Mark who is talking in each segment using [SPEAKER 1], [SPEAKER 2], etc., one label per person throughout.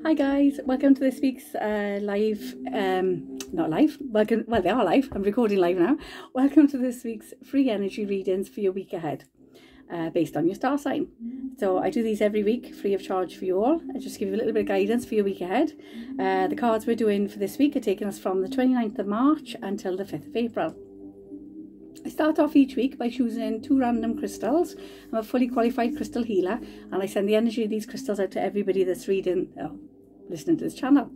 [SPEAKER 1] Hi guys, welcome to this week's live, not live, welcome, well they are live, I'm recording live now. Welcome to this week's free energy readings for your week ahead, based on your star sign. So I do these every week, free of charge for you all. I just give you a little bit of guidance for your week ahead. The cards we're doing for this week are taking us from the 29th of March until the 5th of April. I start off each week by choosing 2 random crystals. I'm a fully qualified crystal healer and I send the energy of these crystals out to everybody that's listening to this channel.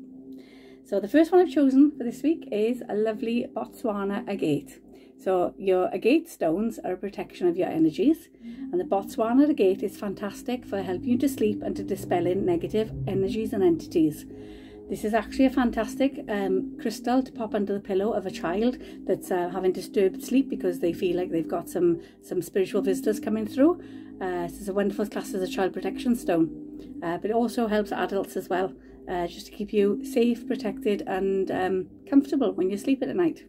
[SPEAKER 1] So the first one I've chosen for this week is a lovely Botswana agate. So your agate stones are a protection of your energies, and the Botswana agate is fantastic for helping you to sleep and to dispelling negative energies and entities. This is actually a fantastic crystal to pop under the pillow of a child that's having disturbed sleep because they feel like they've got some spiritual visitors coming through. This is a wonderful class as a child protection stone, but it also helps adults as well, just to keep you safe, protected and comfortable when you're sleeping at night.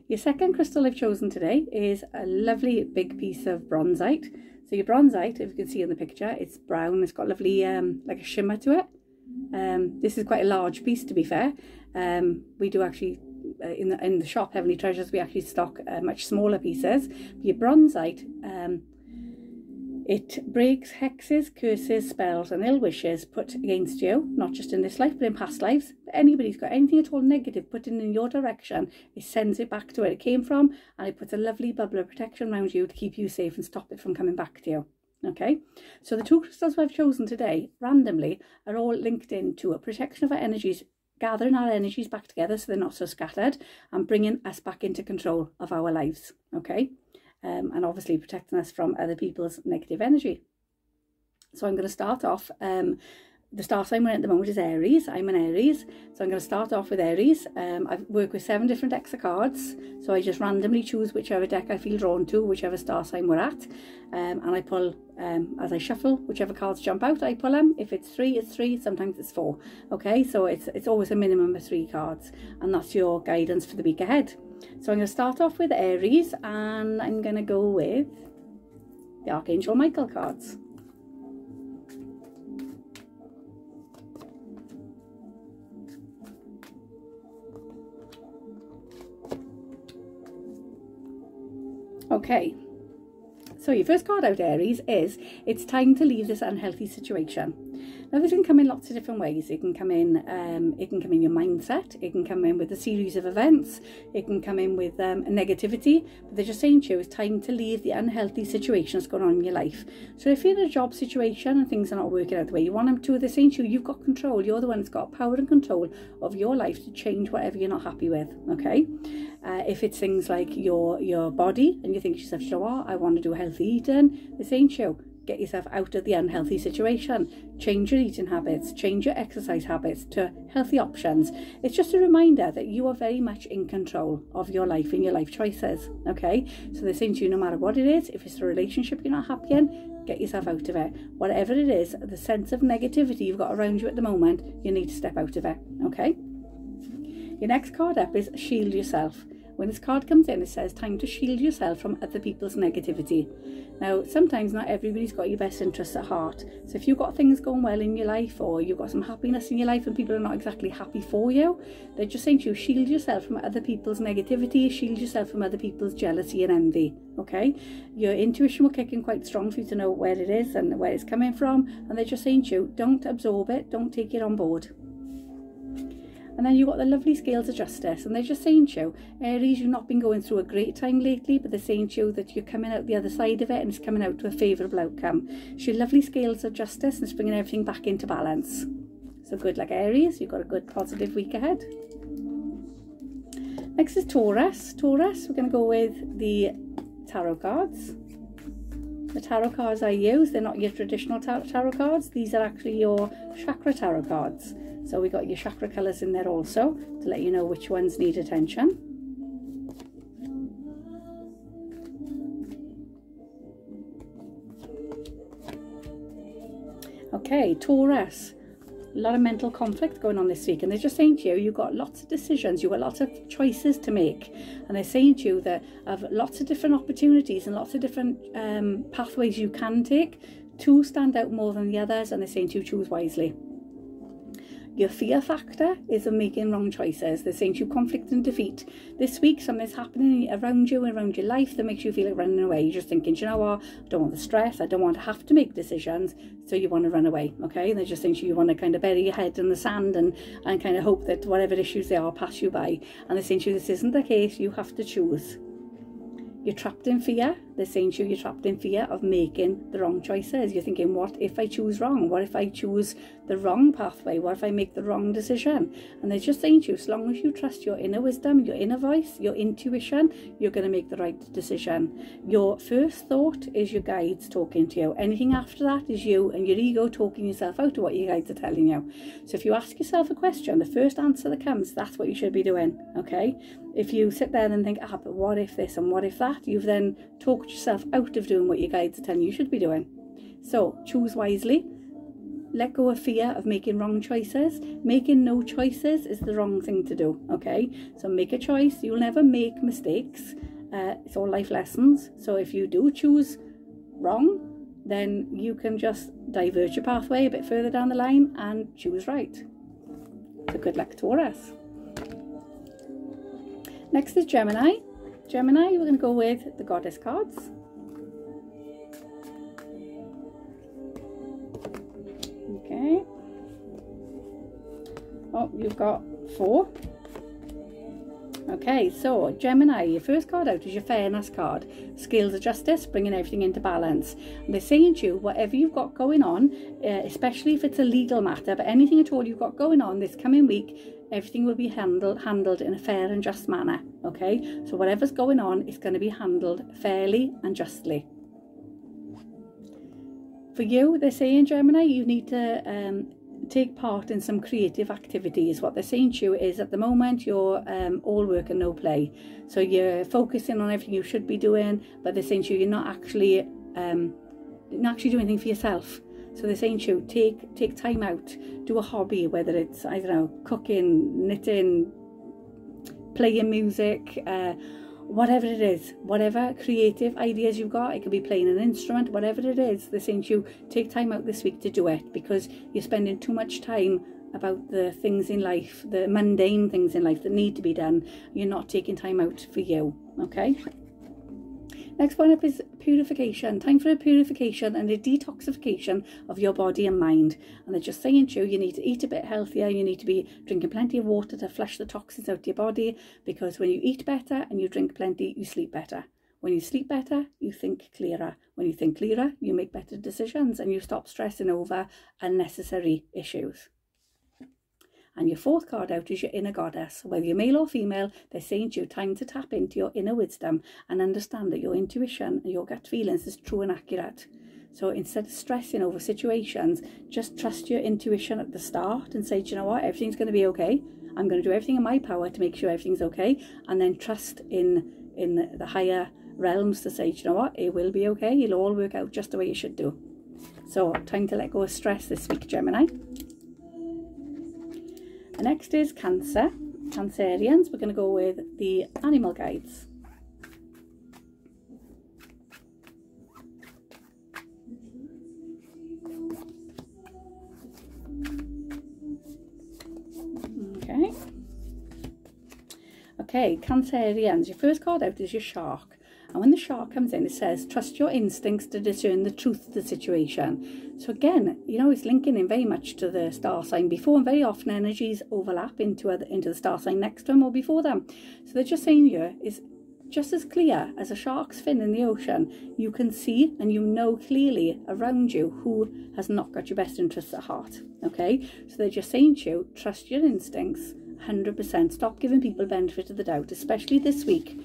[SPEAKER 1] Your second crystal I've chosen today is a lovely big piece of bronzite. So your bronzite, if you can see in the picture, it's brown, it's got lovely like a shimmer to it. This is quite a large piece, to be fair. We do actually in the shop Heavenly Treasures, we actually stock much smaller pieces. But your bronzite, it breaks hexes, curses, spells and ill wishes put against you, not just in this life but in past lives. If anybody's got anything at all negative put in your direction, it sends it back to where it came from, and it puts a lovely bubble of protection around you to keep you safe and stop it from coming back to you. Okay, so the 2 crystals I've chosen today randomly are all linked into a protection of our energies, gathering our energies back together so they're not so scattered, and bringing us back into control of our lives. Okay, and obviously protecting us from other people's negative energy. So I'm going to start off, the star sign we're in at the moment is Aries. I'm an Aries, so I'm going to start off with Aries. I work with 7 different decks of cards, so I just randomly choose whichever deck I feel drawn to, whichever star sign we're at, and I pull, as I shuffle, whichever cards jump out, I pull them. If it's 3, it's 3, sometimes it's 4. Okay, so it's always a minimum of 3 cards, and that's your guidance for the week ahead. So I'm going to start off with Aries, and I'm going to go with the Archangel Michael cards. Okay, so your first card out, Aries, is it's time to leave this unhealthy situation. Now this can come in lots of different ways. It can come in your mindset, it can come in with a series of events, it can come in with negativity, but they're just saying to you it's time to leave the unhealthy situation that's going on in your life. So if you're in a job situation and things are not working out the way you want them to, they're saying to you, you've got control, you're the one that's got power and control of your life to change whatever you're not happy with. Okay, if it's things like your body and you think to yourself, you know what, I want to do healthy eating, they're saying to you, get yourself out of the unhealthy situation, change your eating habits, change your exercise habits to healthy options. It's just a reminder that you are very much in control of your life and your life choices. Okay, so they're saying to you, no matter what it is, if it's a relationship you're not happy in, get yourself out of it. Whatever it is, the sense of negativity you've got around you at the moment, you need to step out of it. Okay, your next card up is shield yourself. When this card comes in, it says time to shield yourself from other people's negativity. Now, sometimes not everybody's got your best interests at heart. So if you've got things going well in your life, or you've got some happiness in your life and people are not exactly happy for you, they're just saying to you, shield yourself from other people's negativity, shield yourself from other people's jealousy and envy. Okay, your intuition will kick in quite strong for you to know where it is and where it's coming from, and they're just saying to you, don't absorb it, don't take it on board. And then you've got the lovely scales of justice, and they're just saying to you, Aries, you've not been going through a great time lately, but they're saying to you that you're coming out the other side of it and it's coming out to a favourable outcome. So your lovely scales of justice, and it's bringing everything back into balance. So good luck, Aries, you've got a good positive week ahead. Next is Taurus. Taurus, we're going to go with the tarot cards. The tarot cards I use, they're not your traditional tarot cards, these are actually your chakra tarot cards. So we got your chakra colours in there also to let you know which ones need attention. Okay, Taurus, a lot of mental conflict going on this week, and they're just saying to you, you've got lots of decisions, you've got lots of choices to make, and they're saying to you that of lots of different opportunities and lots of different pathways you can take. 2 stand out more than the others, and they're saying to you, choose wisely. Your fear factor is of making wrong choices. They're saying to you conflict and defeat. This week something's happening around you and around your life that makes you feel like running away. You're just thinking, do you know what, I don't want the stress, I don't want to have to make decisions, so you want to run away, okay? And they're just saying to you want to kind of bury your head in the sand and kind of hope that whatever issues they are pass you by. And they're saying to you this isn't the case, you have to choose. You're trapped in fear. They're saying to you, you're trapped in fear of making the wrong choices. You're thinking, what if I choose wrong? What if I choose the wrong pathway? What if I make the wrong decision? And they're just saying to you, as long as you trust your inner wisdom, your inner voice, your intuition, you're going to make the right decision. Your first thought is your guides talking to you. Anything after that is you and your ego talking yourself out of what your guides are telling you. So if you ask yourself a question, the first answer that comes, that's what you should be doing, okay? If you sit there and think, but what if this and what if that, you've then talked yourself out of doing what your guides are telling you should be doing. So choose wisely. Let go of fear of making wrong choices. Making no choices is the wrong thing to do, okay? So make a choice. You'll never make mistakes. It's all life lessons. So if you do choose wrong, then you can just divert your pathway a bit further down the line and choose right. So good luck, Taurus. Next is Gemini. Gemini, we're going to go with the Goddess cards. Okay. Oh, you've got 4. Okay, so Gemini, your first card out is your Fairness card. Scales of justice, bringing everything into balance. And they're saying to you, whatever you've got going on, especially if it's a legal matter, but anything at all you've got going on this coming week, everything will be handled in a fair and just manner, okay? So whatever's going on is going to be handled fairly and justly. For you, they're saying, Gemini, you need to take part in some creative activities. What they're saying to you is at the moment you're all work and no play. So you're focusing on everything you should be doing, but they're saying to you you're not actually doing anything for yourself. So they're saying to you, take time out, do a hobby, whether it's, I don't know, cooking, knitting, playing music, whatever it is, whatever creative ideas you've got. It could be playing an instrument, whatever it is. They're saying to you, take time out this week to do it, because you're spending too much time about the things in life, the mundane things in life that need to be done. You're not taking time out for you, okay? Next one up is purification. Time for a purification and a detoxification of your body and mind. And they're just saying to you, you need to eat a bit healthier. You need to be drinking plenty of water to flush the toxins out of your body, because when you eat better and you drink plenty, you sleep better. When you sleep better, you think clearer. When you think clearer, you make better decisions and you stop stressing over unnecessary issues. And your fourth card out is your inner goddess. Whether you're male or female, they're saying to you, time to tap into your inner wisdom and understand that your intuition and your gut feelings is true and accurate. So instead of stressing over situations, just trust your intuition at the start and say, do you know what, everything's going to be okay. I'm going to do everything in my power to make sure everything's okay. And then trust in the higher realms to say, do you know what, it will be okay. It'll all work out just the way it should do. So time to let go of stress this week, Gemini. Next is Cancer. Cancerians, we're going to go with the animal guides. Okay, Cancerians, your first card out is your Shark. And when the Shark comes in, it says, trust your instincts to discern the truth of the situation. So again, you know, it's linking in very much to the star sign before, and very often energies overlap into the star sign next to them or before them. So they're just saying here is just as clear as a shark's fin in the ocean. You can see and you know clearly around you who has not got your best interests at heart. Okay, so they're just saying to you, trust your instincts 100%. Stop giving people benefit of the doubt, especially this week.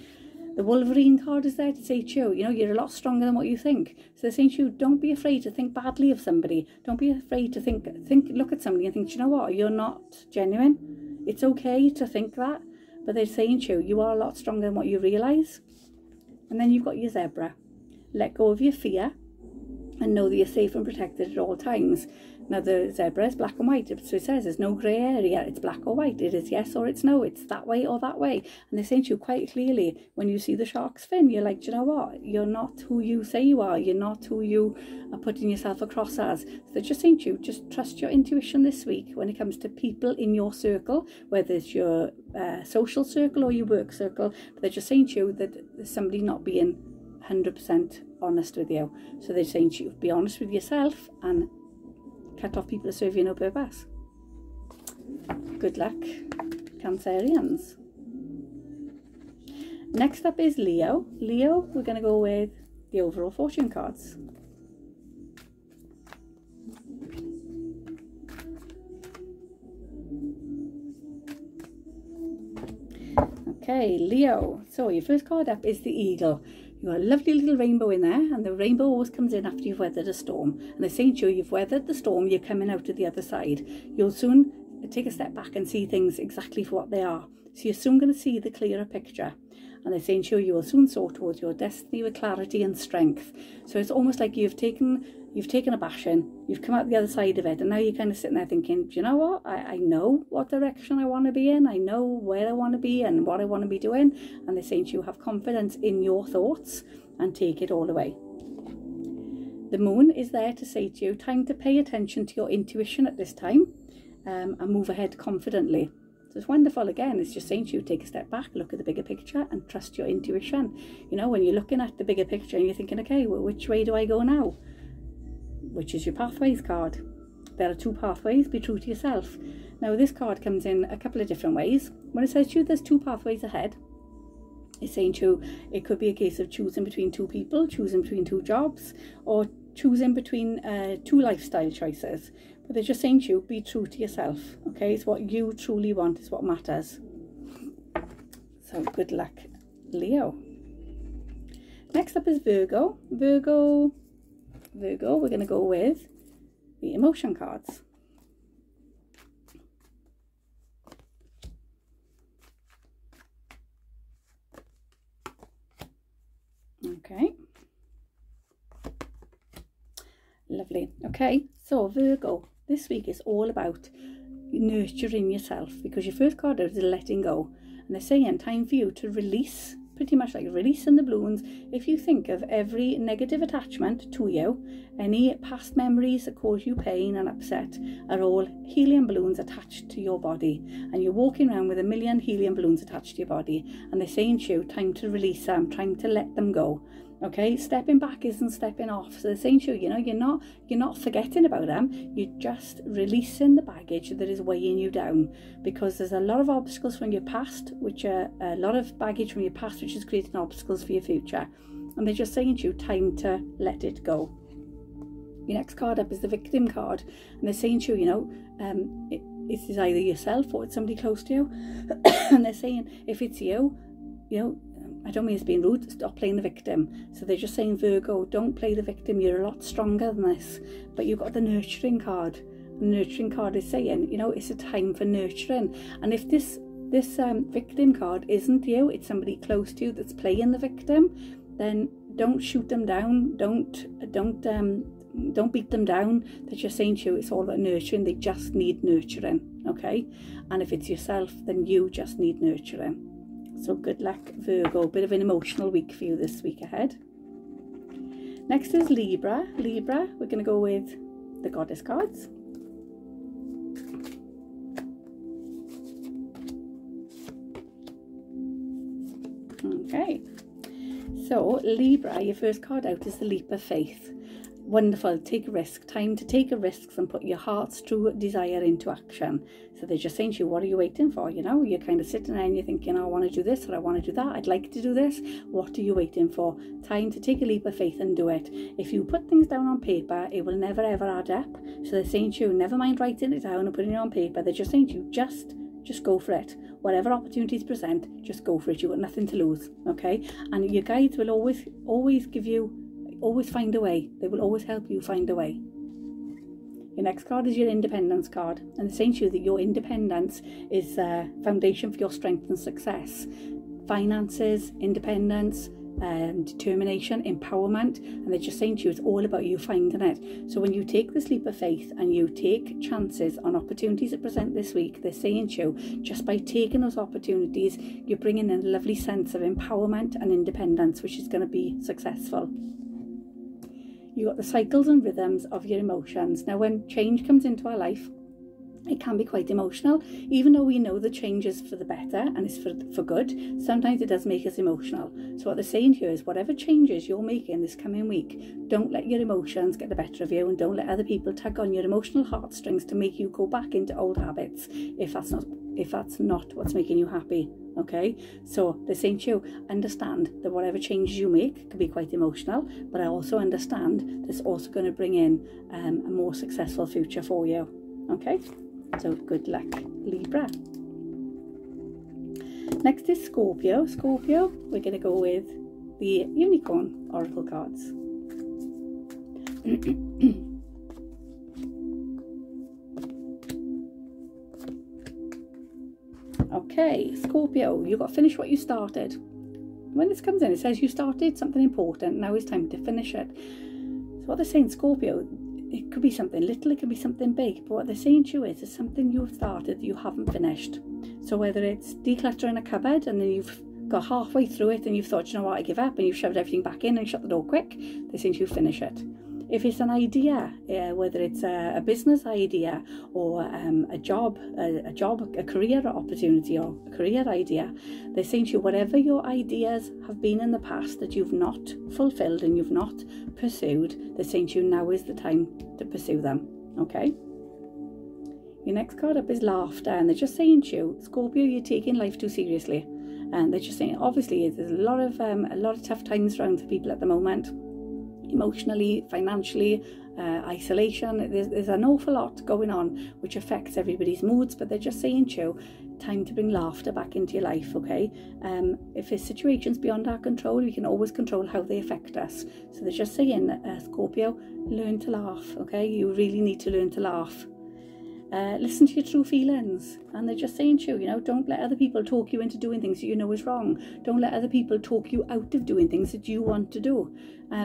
[SPEAKER 1] The Wolverine card is there to say to you, you know, you're a lot stronger than what you think. So they're saying to you, don't be afraid to think badly of somebody. Don't be afraid to look at somebody and think, you know what, you're not genuine. It's okay to think that. But they're saying to you, you are a lot stronger than what you realise. And then you've got your Zebra. Let go of your fear and know that you're safe and protected at all times. Now the zebra is black and white, so it says there's no grey area, it's black or white, it is yes or it's no, it's that way or that way. And they're saying to you quite clearly, when you see the shark's fin, you're like, do you know what, you're not who you say you are, you're not who you are putting yourself across as. So they're just saying to you, just trust your intuition this week when it comes to people in your circle, whether it's your social circle or your work circle. But they're just saying to you that there's somebody not being 100% honest with you. So they're saying to you, be honest with yourself and cut off people who serve you no purpose. Good luck, Cancerians. Next up is Leo. Leo, we're going to go with the overall fortune cards. Okay, Leo. So your first card up is the Eagle. You've got a lovely little rainbow in there, and the rainbow always comes in after you've weathered a storm. And they're saying to you, you've weathered the storm, you're coming out of the other side. You'll soon take a step back and see things exactly for what they are. So you're soon going to see the clearer picture. And they're saying to you, you will soon soar towards your destiny with clarity and strength. So it's almost like you've taken a bashing, you've come out the other side of it, and now you're kind of sitting there thinking, do you know what, I know what direction I want to be in, I know where I want to be and what I want to be doing. And they're saying to you, have confidence in your thoughts and take it all away. The moon is there to say to you, time to pay attention to your intuition at this time, and move ahead confidently. So it's wonderful. Again, it's just saying to you, take a step back, look at the bigger picture and trust your intuition. You know, when you're looking at the bigger picture and you're thinking, okay, well, which way do I go now? Which is your pathways card. There are two pathways, be true to yourself. Now this card comes in a couple of different ways. When it says to you there's two pathways ahead, it's saying to you, it could be a case of choosing between two people, choosing between two jobs, or choosing between two lifestyle choices. But they're just saying to you, be true to yourself. Okay, it's what you truly want is what matters. So good luck, Leo. Next up is Virgo. Virgo, we're going to go with the emotion cards. Okay. Lovely. Okay, so Virgo, this week is all about nurturing yourself, because your first card out is letting go. And they're saying time for you to release, pretty much like releasing the balloons. If you think of every negative attachment to you, any past memories that cause you pain and upset are all helium balloons attached to your body. And you're walking around with a million helium balloons attached to your body. And they're saying to you, time to release them, time to let them go. Okay, stepping back isn't stepping off. So they're saying to you, you know, you're not forgetting about them, you're just releasing the baggage that is weighing you down, because there's a lot of obstacles from your past, which are a lot of baggage from your past, which is creating obstacles for your future. And they're just saying to you, time to let it go. Your next card up is the victim card, and they're saying to you, you know, it's either yourself or it's somebody close to you. And they're saying, if it's you, you know, I don't mean it's being rude, stop playing the victim. So they're just saying, Virgo, don't play the victim, you're a lot stronger than this. But you've got the nurturing card. The nurturing card is saying, you know, it's a time for nurturing. And if this victim card isn't you, it's somebody close to you that's playing the victim, then don't shoot them down, don't beat them down. They're just saying to you, it's all about nurturing, they just need nurturing, okay? And if it's yourself, then you just need nurturing. So good luck, Virgo. Bit of an emotional week for you this week ahead. Next is Libra. Libra, we're going to go with the goddess cards. Okay. So Libra, your first card out is the leap of faith. Wonderful, take a risk, time to take a risk and put your heart's true desire into action. So they're just saying to you, what are you waiting for? You know, you're kind of sitting there and you're thinking, oh, I want to do this or I want to do that, I'd like to do this. What are you waiting for? Time to take a leap of faith and do it. If you put things down on paper, it will never ever add up. So they're saying to you, never mind writing it down and putting it on paper. They're just saying to you, just go for it. Whatever opportunities present, just go for it. You've got nothing to lose, okay? And your guides will always give you, always find a way. They will always help you find a way. Your next card is your independence card, and it's saying to you that your independence is a foundation for your strength and success. Finances, independence, determination, empowerment, and they're just saying to you it's all about you finding it. So when you take this leap of faith and you take chances on opportunities that present this week, they're saying to you, just by taking those opportunities, you're bringing in a lovely sense of empowerment and independence, which is going to be successful. You've got the cycles and rhythms of your emotions. Now, when change comes into our life, it can be quite emotional. Even though we know the change is for the better and it's for good, sometimes it does make us emotional. So what they're saying here is whatever changes you're making this coming week, don't let your emotions get the better of you, and don't let other people tug on your emotional heartstrings to make you go back into old habits if that's not what's making you happy. Okay, so they're saying to you, understand that whatever changes you make can be quite emotional, but I also understand that's also going to bring in a more successful future for you. Okay, so good luck, Libra. Next is Scorpio. Scorpio, we're going to go with the Unicorn Oracle cards. Okay, Scorpio, you've got to finish what you started. When this comes in, it says you started something important, now it's time to finish it. So what they're saying, Scorpio, it could be something little, it could be something big, but what they're saying to you is there's something you've started that you haven't finished. So whether it's decluttering a cupboard and then you've got halfway through it and you've thought, you know what, I give up, and you've shoved everything back in and shut the door quick, they're saying to you, finish it. If it's an idea, whether it's a business idea or a job, a career opportunity or a career idea, they're saying to you, whatever your ideas have been in the past that you've not fulfilled and you've not pursued, they're saying to you, now is the time to pursue them. Okay? Your next card up is laughter, and they're just saying to you, Scorpio, you're taking life too seriously. And they're just saying, obviously, there's a lot of tough times around for people at the moment. Emotionally, financially, isolation, there's an awful lot going on which affects everybody's moods, but they're just saying to you, time to bring laughter back into your life. Okay, if there's situations beyond our control, we can always control how they affect us. So they're just saying, Scorpio, learn to laugh. Okay, you really need to learn to laugh. Listen to your true feelings, and they're just saying to you, don't let other people talk you into doing things that you know is wrong. Don't let other people talk you out of doing things that you want to do,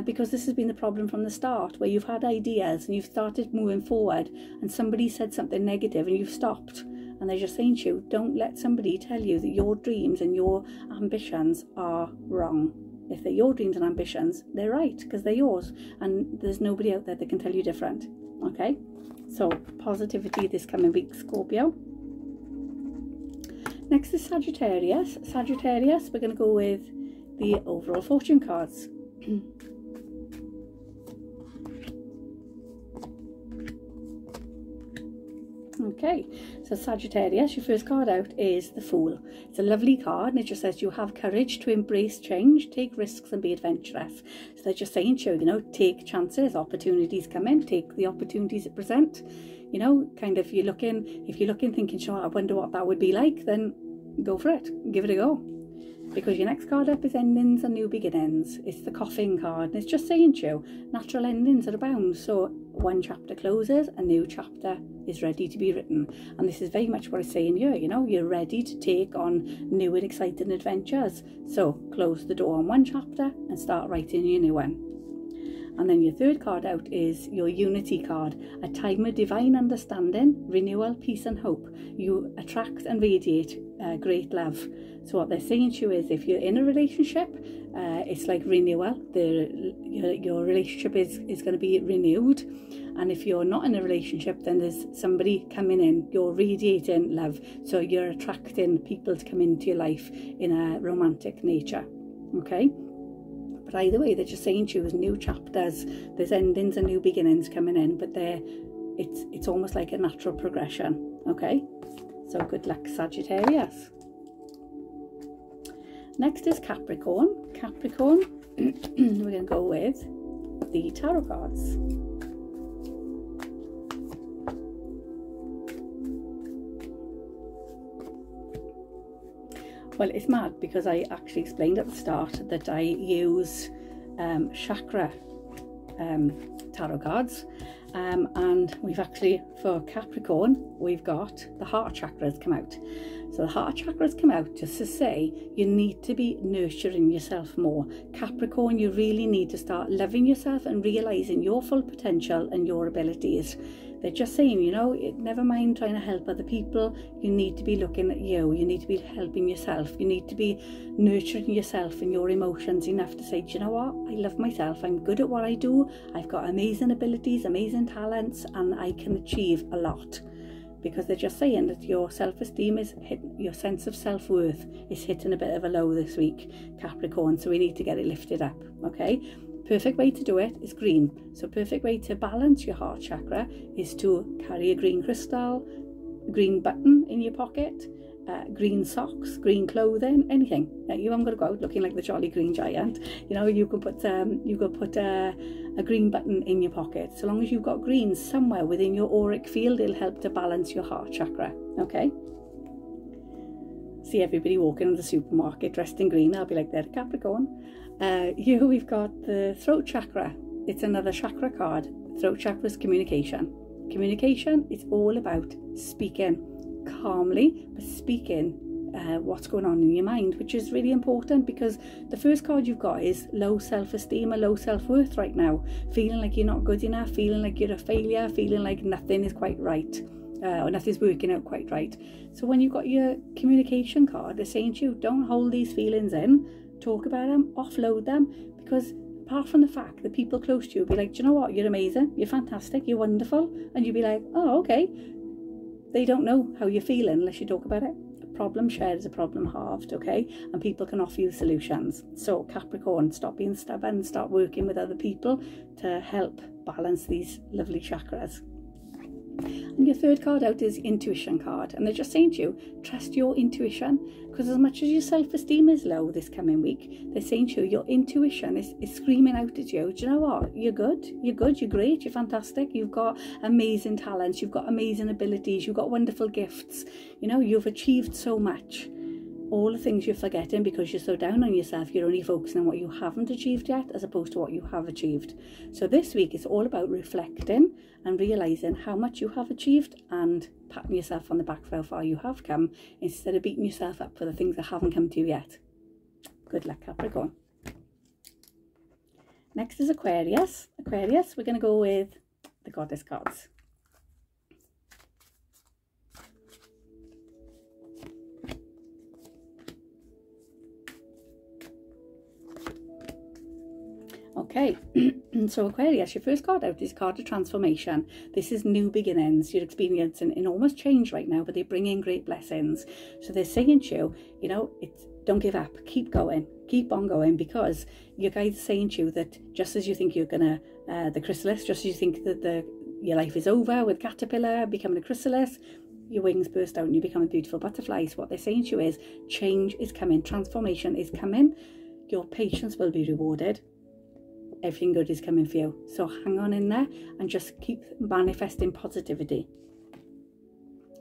[SPEAKER 1] because this has been the problem from the start, where you've had ideas and you've started moving forward and somebody said something negative and you've stopped. And they're just saying to you, don't let somebody tell you that your dreams and your ambitions are wrong. If they're your dreams and ambitions, they're right, because they're yours, and there's nobody out there that can tell you different. Okay, so positivity this coming week, Scorpio. Next is Sagittarius. Sagittarius, we're going to go with the overall fortune cards. Okay, so Sagittarius, your first card out is the Fool. It's a lovely card, and it just says you have courage to embrace change, take risks and be adventurous. So they're just saying to you, take chances, opportunities come in, take the opportunities that present. Kind of if you're looking thinking, sure, I wonder what that would be like, then go for it, give it a go. Because your next card up is endings and new beginnings. It's the Coffin card, and it's just saying to you, natural endings are abound. So one chapter closes, a new chapter is ready to be written. And this is very much what it's saying here, you're ready to take on new and exciting adventures. So close the door on one chapter and start writing your new one. And then your third card out is your Unity card, a time of divine understanding, renewal, peace and hope. You attract and radiate great love. So what they're saying to you is, if you're in a relationship, it's like renewal. Your relationship is going to be renewed. And if you're not in a relationship, then there's somebody coming in. You're radiating love. So you're attracting people to come into your life in a romantic nature. Okay? But either way, they're just saying to you, there's new chapters, there's endings and new beginnings coming in, but it's almost like a natural progression. Okay? So good luck, Sagittarius. Next is Capricorn. Capricorn, we're going to go with the tarot cards. Well, it's mad because I actually explained at the start that I use chakra tarot cards, And we've actually, for Capricorn, we've got the heart chakras come out. So the heart chakras come out just to say you need to be nurturing yourself more. Capricorn, you really need to start loving yourself and realising your full potential and your abilities. They're just saying, you know, never mind trying to help other people. You need to be looking at you. You need to be helping yourself. You need to be nurturing yourself and your emotions enough to say, do you know what? I love myself. I'm good at what I do. I've got amazing abilities, amazing talents, and I can achieve a lot. Because they're just saying that your self-esteem is hitting, your sense of self-worth is hitting a bit of a low this week, Capricorn. So we need to get it lifted up, okay? Perfect way to do it is green. So perfect way to balance your heart chakra is to carry a green crystal, a green button in your pocket, green socks, green clothing, anything. You haven't got to go out looking like the Jolly Green Giant. You know, you can put a green button in your pocket. So long as you've got green somewhere within your auric field, it'll help to balance your heart chakra. Okay. See everybody walking in the supermarket dressed in green. I'll be like, they're Capricorn. We've got the throat chakra. It's another chakra card. Throat chakra is communication. Communication is all about speaking calmly, but speaking what's going on in your mind, which is really important, because the first card you've got is low self-esteem or low self-worth right now, feeling like you're not good enough, feeling like you're a failure, feeling like nothing is quite right, or nothing's working out quite right. So when you've got your communication card, they're saying to you, don't hold these feelings in, talk about them, offload them, because apart from the fact that people close to you will be like, do you know what, you're amazing, you're fantastic, you're wonderful, and you'll be like, oh, okay. They don't know how you're feeling unless you talk about it. A problem shared is a problem halved, okay? And people can offer you solutions. So Capricorn, stop being stubborn, start working with other people to help balance these lovely chakras. And your third card out is intuition card, and they're just saying to you, trust your intuition, because as much as your self-esteem is low this coming week, they're saying to you, your intuition is screaming out at you, do you know what, you're good, you're great, you're fantastic, you've got amazing talents, you've got amazing abilities, you've got wonderful gifts, you know, you've achieved so much. All the things you're forgetting because you're so down on yourself, you're only focusing on what you haven't achieved yet as opposed to what you have achieved. So this week it's all about reflecting and realising how much you have achieved and patting yourself on the back for how far you have come, instead of beating yourself up for the things that haven't come to you yet. Good luck, Capricorn. Next is Aquarius. Aquarius, we're going to go with the Goddess cards. Okay, so Aquarius, your first card out is card of transformation. This is new beginnings. You're experiencing enormous change right now, but they bring in great blessings. So they're saying to you, you know, don't give up, keep going, keep on going, because your guides are saying to you that just as you think you're gonna, the chrysalis, just as you think that your life is over with caterpillar becoming a chrysalis, your wings burst out and you become a beautiful butterfly. So what they're saying to you is change is coming, transformation is coming, your patience will be rewarded. Everything good is coming for you. So hang on in there and just keep manifesting positivity.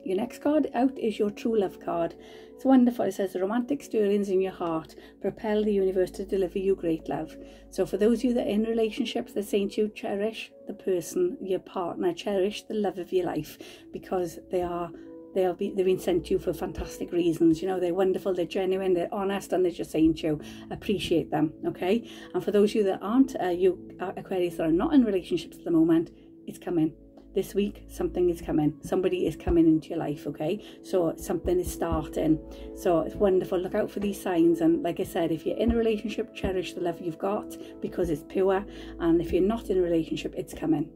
[SPEAKER 1] Your next card out is your true love card. It's wonderful. It says the romantic stirrings in your heart propel the universe to deliver you great love. So for those of you that are in relationships, they're saying to you, cherish the person, your partner, cherish the love of your life, because they've been sent to you for fantastic reasons. You know, they're wonderful, they're genuine, they're honest, and they're just saying to you, appreciate them, okay? And for those of you that aren't, Aquarius, that are not in relationships at the moment, it's coming. This week, something is coming. Somebody is coming into your life, okay? So something is starting. So it's wonderful. Look out for these signs. And like I said, if you're in a relationship, cherish the love you've got because it's pure. And if you're not in a relationship, it's coming.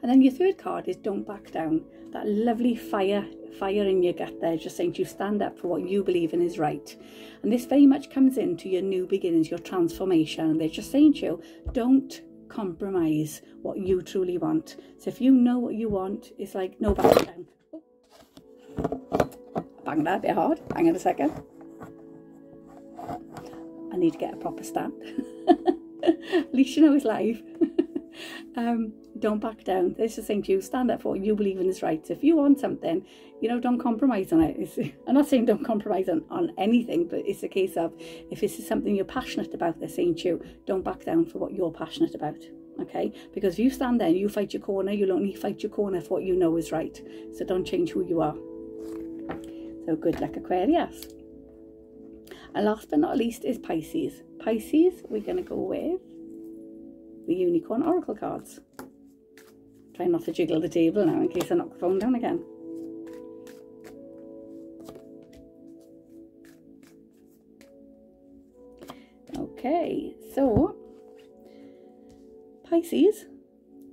[SPEAKER 1] And then your third card is don't back down. That lovely fire in your gut there, just saying to you, stand up for what you believe in is right. And this very much comes into your new beginnings, your transformation. And they're just saying to you, don't compromise what you truly want. So if you know what you want, it's like no back down. Oh. Bang that a bit hard. Hang on a second. I need to get a proper stand. At least you know it's live. Don't back down. It's just saying to you, stand up for what you believe in is right. So if you want something, you know, don't compromise on it. I'm not saying don't compromise on anything, but it's a case of if this is something you're passionate about, they're saying to you, don't back down for what you're passionate about. okay? Because if you stand there and you fight your corner, you'll only fight your corner for what you know is right. So don't change who you are. So good luck, Aquarius. And last but not least is Pisces. Pisces, we're going to go with the Unicorn Oracle cards. Try not to jiggle the table now in case I knock the phone down again. Okay, so Pisces,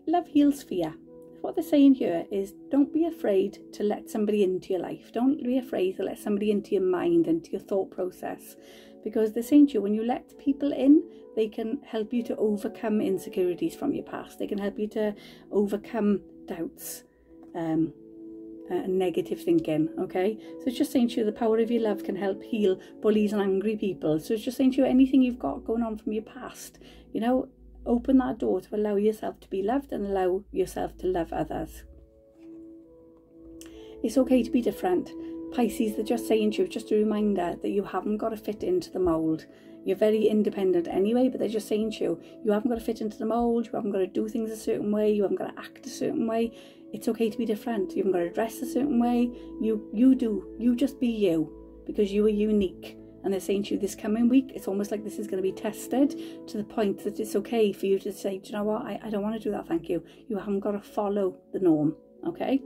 [SPEAKER 1] love heals fear. What they're saying here is don't be afraid to let somebody into your life. Don't be afraid to let somebody into your mind, into your thought process. Because they're saying to you, when you let people in, they can help you to overcome insecurities from your past. They can help you to overcome doubts and negative thinking, okay? So it's just saying to you, the power of your love can help heal bullies and angry people. So it's just saying to you, anything you've got going on from your past, you know, open that door to allow yourself to be loved and allow yourself to love others. It's okay to be different. Pisces, they're just saying to you, just a reminder that you haven't got to fit into the mould. You're very independent anyway, but they're just saying to you, you haven't got to fit into the mould, you haven't got to do things a certain way, you haven't got to act a certain way. It's okay to be different. You haven't got to dress a certain way. You just be you, because you are unique. And they're saying to you, this coming week, it's almost like this is going to be tested to the point that it's okay for you to say, do you know what, I don't want to do that, thank you. You haven't got to follow the norm, okay?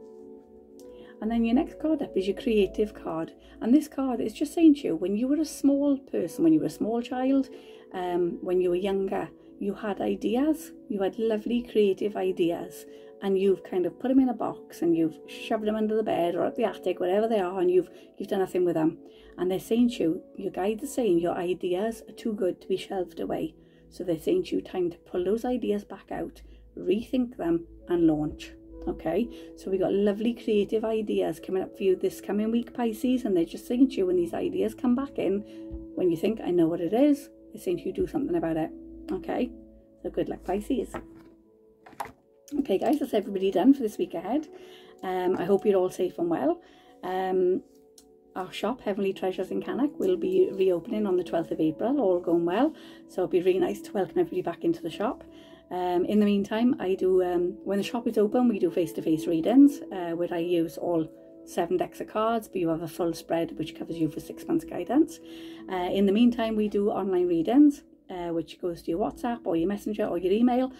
[SPEAKER 1] And then your next card up is your creative card. And this card is just saying to you, when you were a small person, when you were a small child, when you were younger, you had ideas, you had lovely creative ideas, and you've kind of put them in a box and you've shoved them under the bed or up the attic, wherever they are, and you've done nothing with them. And they're saying to you, your guides are saying your ideas are too good to be shelved away. So they're saying to you, time to pull those ideas back out, rethink them and launch. Okay, so we got lovely creative ideas coming up for you this coming week, Pisces, and they're just saying to you, when these ideas come back in, when you think, I know what it is, they're saying to you, do something about it. Okay, so good luck, Pisces. Okay guys, that's everybody done for this week ahead. I hope you're all safe and well. Our shop, Heavenly Treasures in Cannock, will be reopening on the 12th of April, all going well. So it'll be really nice to welcome everybody back into the shop. In the meantime, I do, when the shop is open, we do face-to-face readings, where I use all 7 decks of cards, but you have a full spread which covers you for 6 months guidance. In the meantime, we do online readings, which goes to your WhatsApp or your Messenger or your email.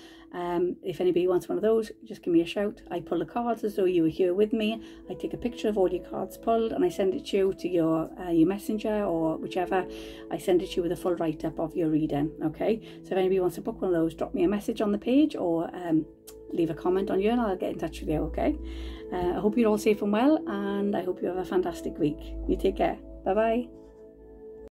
[SPEAKER 1] If anybody wants one of those, just give me a shout. I pull the cards as though you were here with me. I take a picture of all your cards pulled and I send it to you to your Messenger or whichever. I send it to you with a full write-up of your reading, okay? So if anybody wants to book one of those, drop me a message on the page or leave a comment on you and I'll get in touch with you, okay? I hope you're all safe and well, and I hope you have a fantastic week. You take care. Bye-bye.